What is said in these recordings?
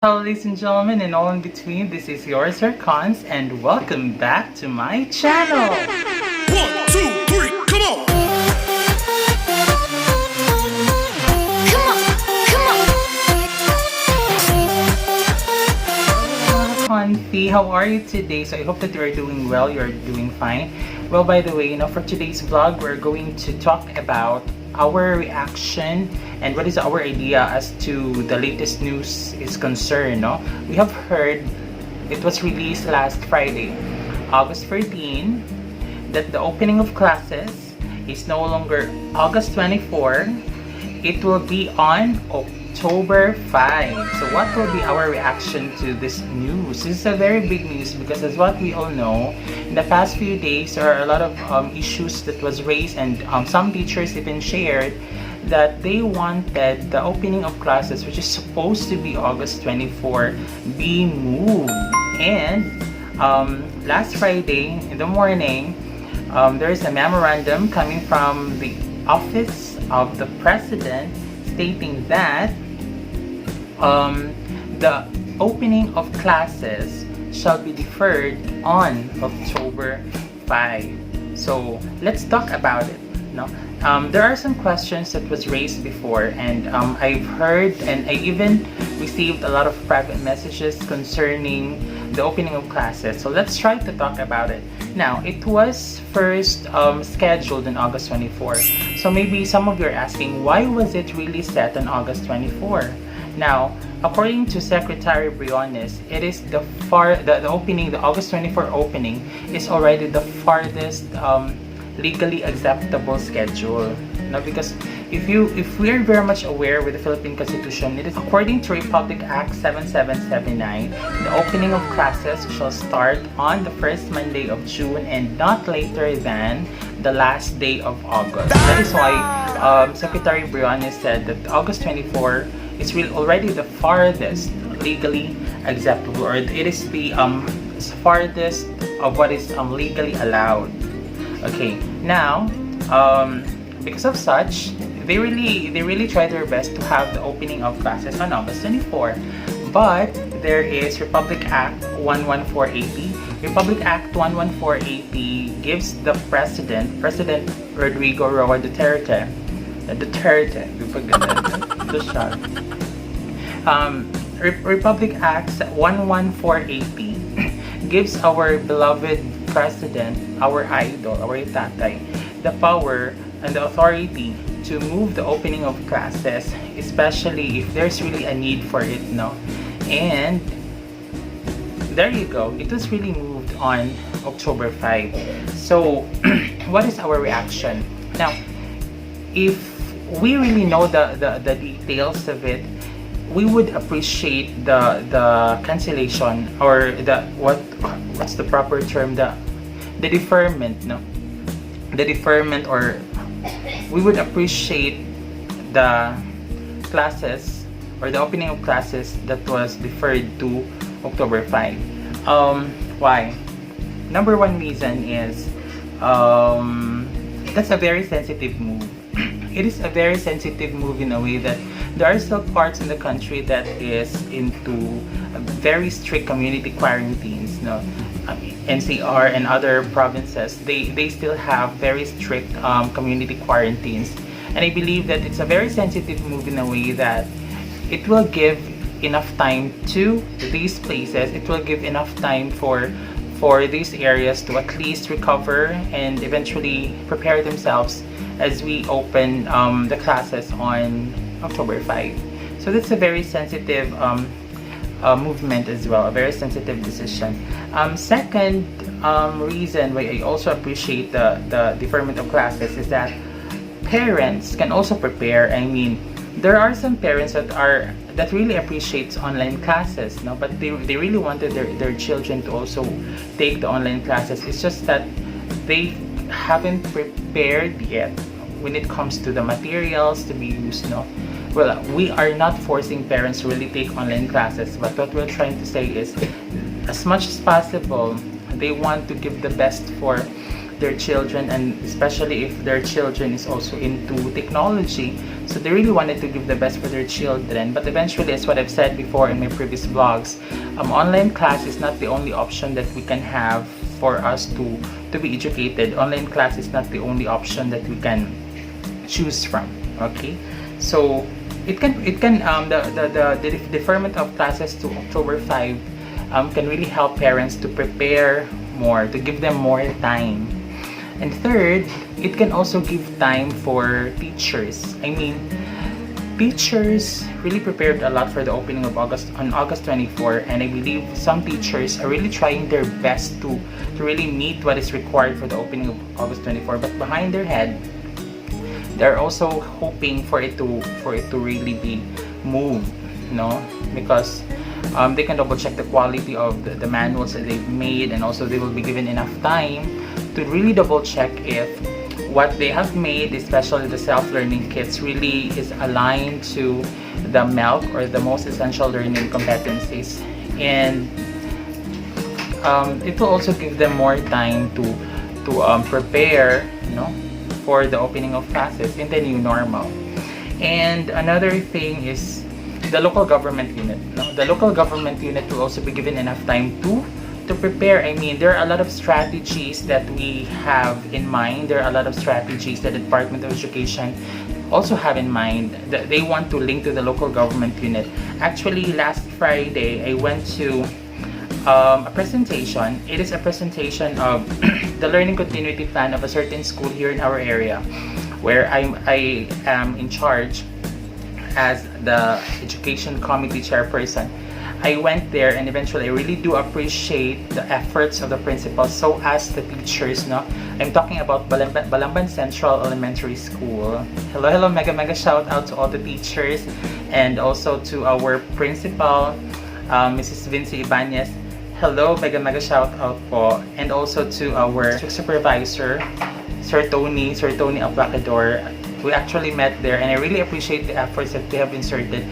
Hello ladies and gentlemen and all in between, this is your Sir Kons and welcome back to my channel! 1, 2, 3, come on! Konfi, how are you today? So I hope that you are doing well, you are doing fine. Well, by the way, for today's vlog, we're going to talk about our reaction and what is our idea as to the latest news is concerned. We have heard it was released last Friday, August 13, that the opening of classes is no longer August 24. It will be on October 5. So what will be our reaction to this news? This is a very big news because as what we all know, in the past few days there are a lot of issues that was raised, and some teachers even shared that they wanted the opening of classes, which is supposed to be August 24, be moved. And last Friday in the morning, there is a memorandum coming from the office of the president stating that the opening of classes shall be deferred on October 5. So let's talk about it. There are some questions that was raised before, and I've heard and I even received a lot of private messages concerning the opening of classes. So let's try to talk about it. Now, it was first scheduled on August 24. So maybe some of you are asking, why was it really set on August 24? Now, according to Secretary Briones, it is the opening, the August 24 opening is already the farthest legally acceptable schedule. Because if we are very much aware with the Philippine Constitution, it is according to Republic Act 7779, the opening of classes shall start on the first Monday of June and not later than the last day of August. That is why Secretary Briones said that August 24 is really already the farthest legally acceptable, or it is the farthest of what is legally allowed. Okay, now because of such, they really try their best to have the opening of classes on August 24. But there is Republic Act 11480. Republic Act 11480 gives the President Rodrigo Roa Duterte, Republic Act 11480 gives our beloved President, our idol, our tatay, the power and the authority to move the opening of classes, especially if there's really a need for it, And there you go. It was really moved on October 5. So, what is our reaction? Now, if we really know the details of it, we would appreciate the cancellation, or what's the proper term, the deferment, the deferment, or we would appreciate the classes or the opening of classes that was deferred to October 5. Why? Number one reason is that's a very sensitive move. It is a very sensitive move in a way that there are still parts in the country that is into very strict community quarantines. NCR and other provinces, they still have very strict community quarantines. And I believe that it's a very sensitive move in a way that it will give enough time to these places. It will give enough time for these areas to at least recover and eventually prepare themselves as we open the classes on October 5. So that's a very sensitive movement as well, a very sensitive decision. Second reason why I also appreciate the deferment of classes is that parents can also prepare. I mean, there are some parents that really appreciates online classes, but they really wanted their children to also take the online classes. It's just that they haven't prepared yet when it comes to the materials to be used. Well, we are not forcing parents to really take online classes, but what we're trying to say is, as much as possible, they want to give the best for their children, and especially if their children is also into technology. So they really wanted to give the best for their children. But eventually, as what I've said before in my previous vlogs, online class is not the only option that we can have for us to be educated. Online class is not the only option that we can choose from. Okay, so it can the deferment of classes to October 5 can really help parents to prepare more, to give them more time. And third, it can also give time for teachers. I mean, teachers really prepared a lot for the opening of August 24, and I believe some teachers are really trying their best to really meet what is required for the opening of August 24. But behind their head, they're also hoping for it to really be moved, because they can double check the quality of the manuals that they've made, and also they will be given enough time to really double check if what they have made, especially the self-learning kits, really is aligned to the MELC, or the most essential learning competencies. And it will also give them more time to prepare, for the opening of classes in the new normal. And another thing is the local government unit. The local government unit will also be given enough time to prepare. I mean, there are a lot of strategies that we have in mind. There are a lot of strategies that the Department of Education also have in mind that they want to link to the local government unit. Actually, last Friday, I went to a presentation. It is a presentation of the learning continuity plan of a certain school here in our area, where I am in charge as the education committee chairperson. I went there, and eventually I really do appreciate the efforts of the principals, so as the teachers. I'm talking about Balamban Central Elementary School. Hello, mega shout out to all the teachers, and also to our principal, Mrs. Vinci Ibanez. Hello, mega shout out po. And also to our supervisor, Sir Tony Aplacador. We actually met there, and I really appreciate the efforts that they have inserted.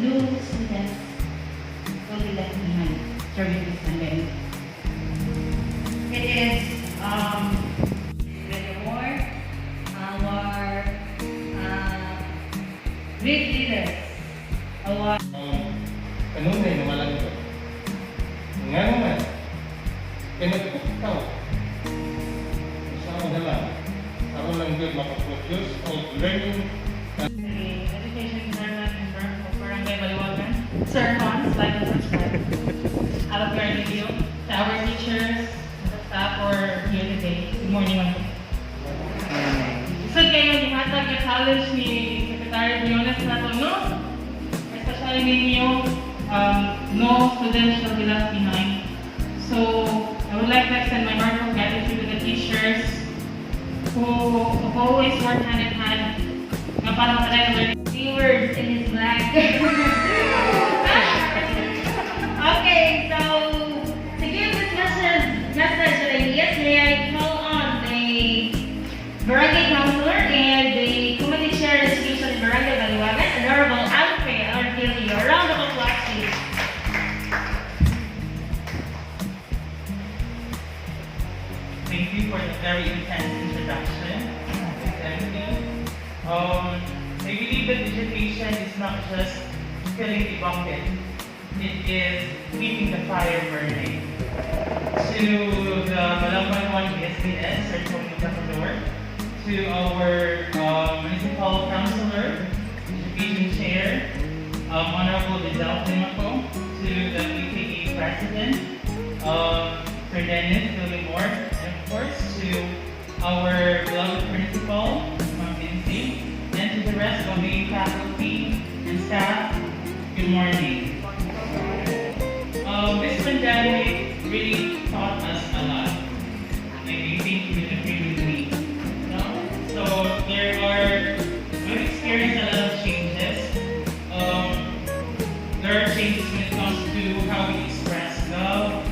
No students will be left behind during this pandemic. It is furthermore, our great leaders, our kanunay na malang ito. Nga naman, pinagkakot ikaw. Sa ako na lang, ako lang good makaproduce of learning. Education Department of Barangay Baliwagan. Sir Kons, like and subscribe. Out of your video, to our teachers, the staff who are here today. Good morning, mga. So kayo, yung hatag yung challenge ni Secretary Briones na to, no? Especially ninyo, no students shall be left behind. So I would like to extend my heart of gratitude to the teachers who have always worked hand in hand. Nga para makadaya ng keywords in his bag. Okay, so to give this message and ideas, may I call on the Barangay Councilor and the Committee Chair of Education in Barangay Baliwagan, Honorable Alfred Artilio. Round of applause, please. Thank you for the very intense introduction. I believe that education is not just filling the bucket. It is keeping the fire burning. To the Balamban 1 BSDS, Sir Tony Aplacador, to our municipal councilor, education chair, Honorable Rizal Limaco, to the PTA president, Sir Dennis Villamor, and of course to our beloved principal, Ma'am Vinci, and to the rest of the faculty and staff, good morning. This pandemic really taught us a lot. I think you would agree with me. No? So we've experienced a lot of changes. There are changes when it comes to how we express love.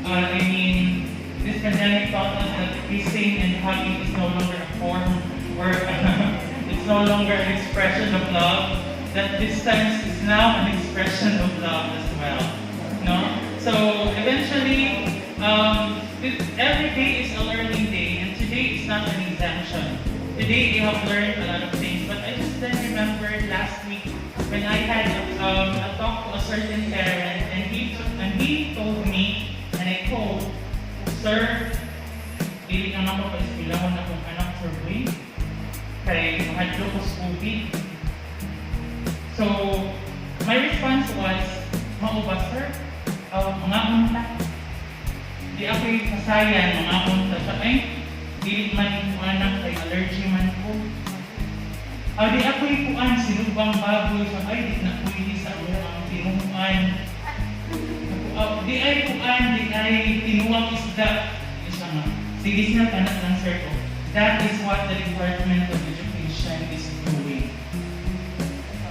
I mean, this pandemic taught us that kissing and hugging is no longer a form, or it's no longer an expression of love, that distance is now an expression of love as well. No? So eventually, every day is a learning day, and today is not an exemption. Today we have learned a lot of things, but I just then remembered last week when I had a talk to a certain parent, and he told me, and I told, "Sir, dili ka na mapaispilahon akong anak, sir, boy. Kay mahadlo ko Scooby." So, my response was, "Mao ba, sir? Mga unta. Di ako'y kasayan, mga unta. Sa ay, dili man ko anak, kay allergy man ko. Di ako'y kuan, sinubang baboy. Sa ay, di na pwede sa ang tinuan. Di ay kuan, di ay tinuang isda." Isa nga. Sige sila kanak lang, sir ko. That is what the Department of Education is doing.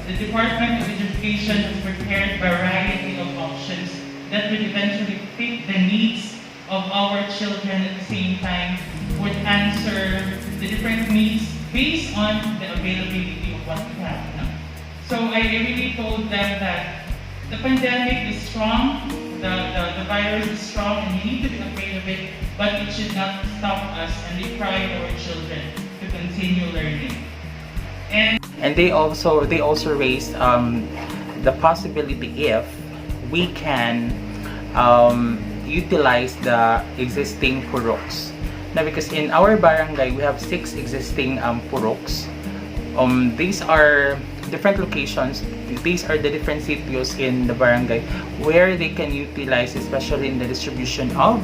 The Department of Education has prepared a variety of options that would eventually fit the needs of our children, at the same time would answer the different needs based on the availability of what we have. No? So I really told them that the pandemic is strong, the virus is strong, and we need to be afraid of it, but it should not stop us and deprive our children to continue learning. And they also raised the possibility if we can utilize the existing puroks. Now, because in our barangay we have 6 existing puroks. These are different locations. These are the different sitios in the barangay where they can utilize, especially in the distribution of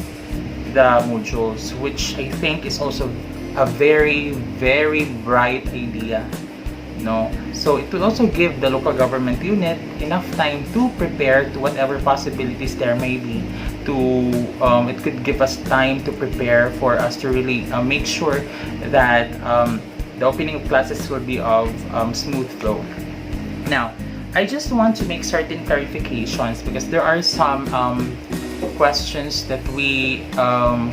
the modules, which I think is also a very, very bright idea. No, so it will also give the local government unit enough time to prepare to whatever possibilities there may be. It could give us time to prepare for us to really make sure that the opening of classes will be of smooth flow. Now, I just want to make certain clarifications because there are some questions that we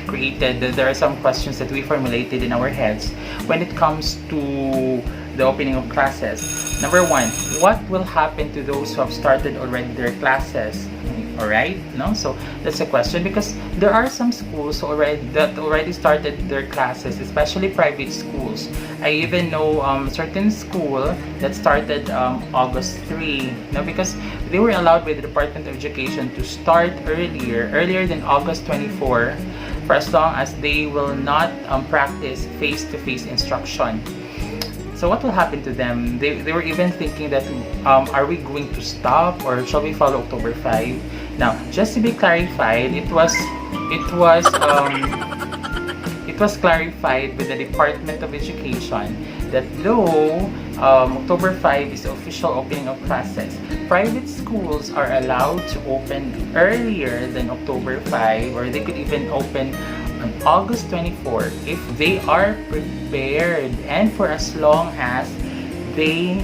created. There are some questions that we formulated in our heads when it comes to the opening of classes. Number 1, what will happen to those who have started already their classes? Alright, no? So that's a question because there are some schools that already started their classes, especially private schools. I even know certain school that started August 3, no? Because they were allowed by the Department of Education to start earlier than August 24, for as long as they will not practice face-to-face instruction. So what will happen to them? They were even thinking that are we going to stop or shall we follow October 5? Now, just to be clarified, it was clarified with the Department of Education that though October 5 is the official opening of classes, private schools are allowed to open earlier than October 5, or they could even open on August 24 if they are prepared and for as long as they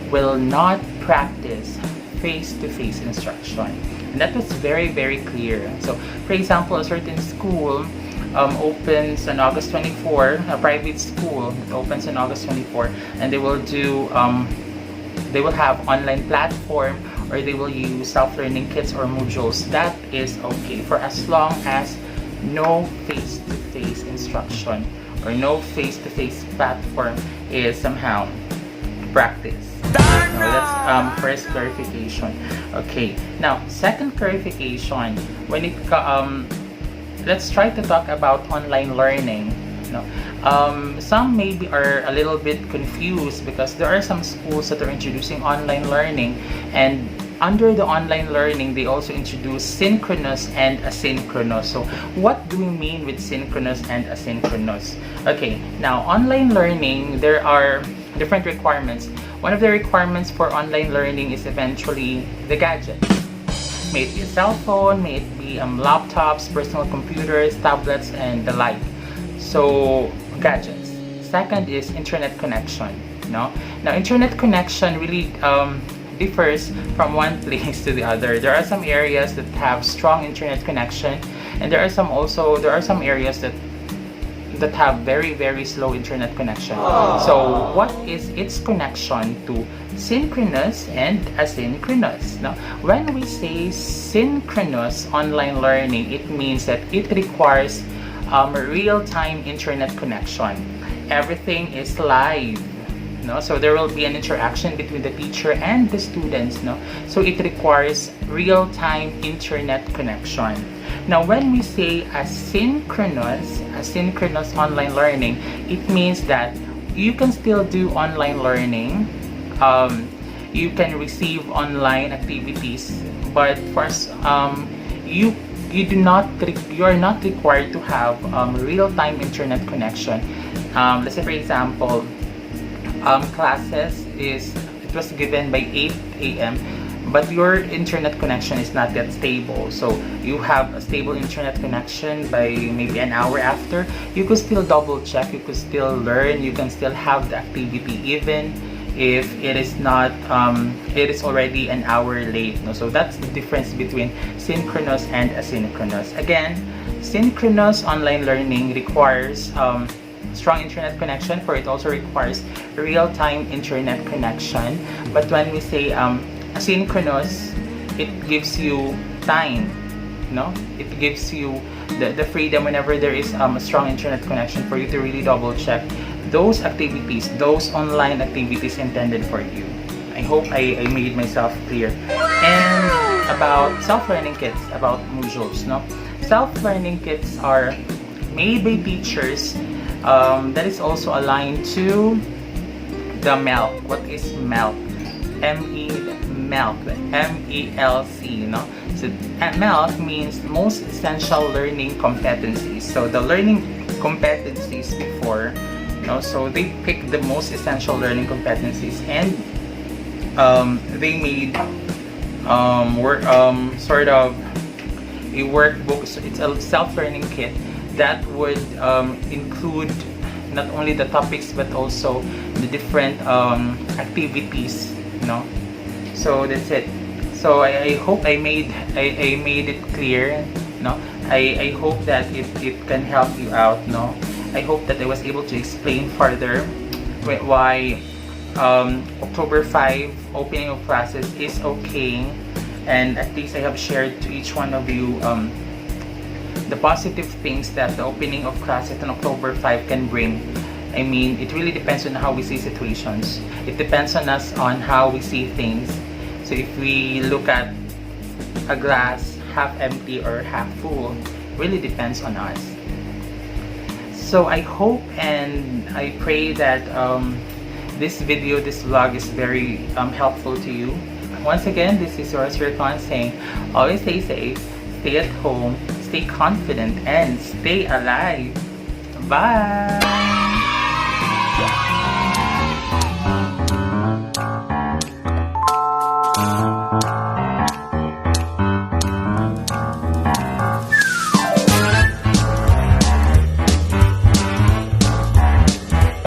will not practice face-to-face instruction. And that was very, very clear. So, for example, a certain school opens on August 24, a private school that opens on August 24, and they will have online platform, or they will use self-learning kits or modules. That is okay for as long as no face-to-face instruction or no face-to-face platform is somehow practiced. So that's first clarification. Okay, now second clarification, when it let's try to talk about online learning. Some maybe are a little bit confused because there are some schools that are introducing online learning, and under the online learning, they also introduce synchronous and asynchronous. So what do we mean with synchronous and asynchronous? Okay, now online learning, there are different requirements. One of the requirements for online learning is eventually the gadget. May it be a cell phone, may it be laptops, personal computers, tablets, and the like. So gadgets. Second is internet connection. Now internet connection really differs from one place to the other. There are some areas that have strong internet connection, and there are some areas that that have very slow internet connection. So what is its connection to synchronous and asynchronous? Now, when we say synchronous online learning, it means that it requires real-time internet connection. Everything is live. No? So there will be an interaction between the teacher and the students. No? So it requires real-time internet connection. Now, when we say asynchronous online learning, it means that you can still do online learning. You can receive online activities, but first, you are not required to have real-time internet connection. Let's say, for example, classes it was given by 8 a.m. but your internet connection is not that stable. So you have a stable internet connection by maybe an hour after. You could still double check, you could still learn, you can still have the activity even if it is not it is already an hour late. No? So that's the difference between synchronous and asynchronous. Again, synchronous online learning requires strong internet connection, for it also requires real-time internet connection. But when we say asynchronous, it gives you time, no? It gives you the freedom whenever there is a strong internet connection for you to really double check those activities, those online activities intended for you. I hope I made myself clear. And about self-learning kits, about modules, no? Self-learning kits are made by teachers that is also aligned to the MELC. What is MELC? MELC, no? So MELC means most essential learning competencies. So the learning competencies before, no? So they picked the most essential learning competencies, and they made sort of a workbook. So it's a self-learning kit that would include not only the topics but also the different activities, no? So that's it. So I hope I made it clear, no? I hope that it can help you out, no? I hope that I was able to explain further why October 5 opening of classes is okay, and at least I have shared to each one of you the positive things that the opening of classes on October 5 can bring. I mean, it really depends on how we see situations. It depends on us on how we see things. So if we look at a glass half empty or half full, really depends on us. So I hope and I pray that this video, this vlog is very helpful to you. Once again, this is yours, your Kons, saying always stay safe, stay at home, stay confident, and stay alive. Bye!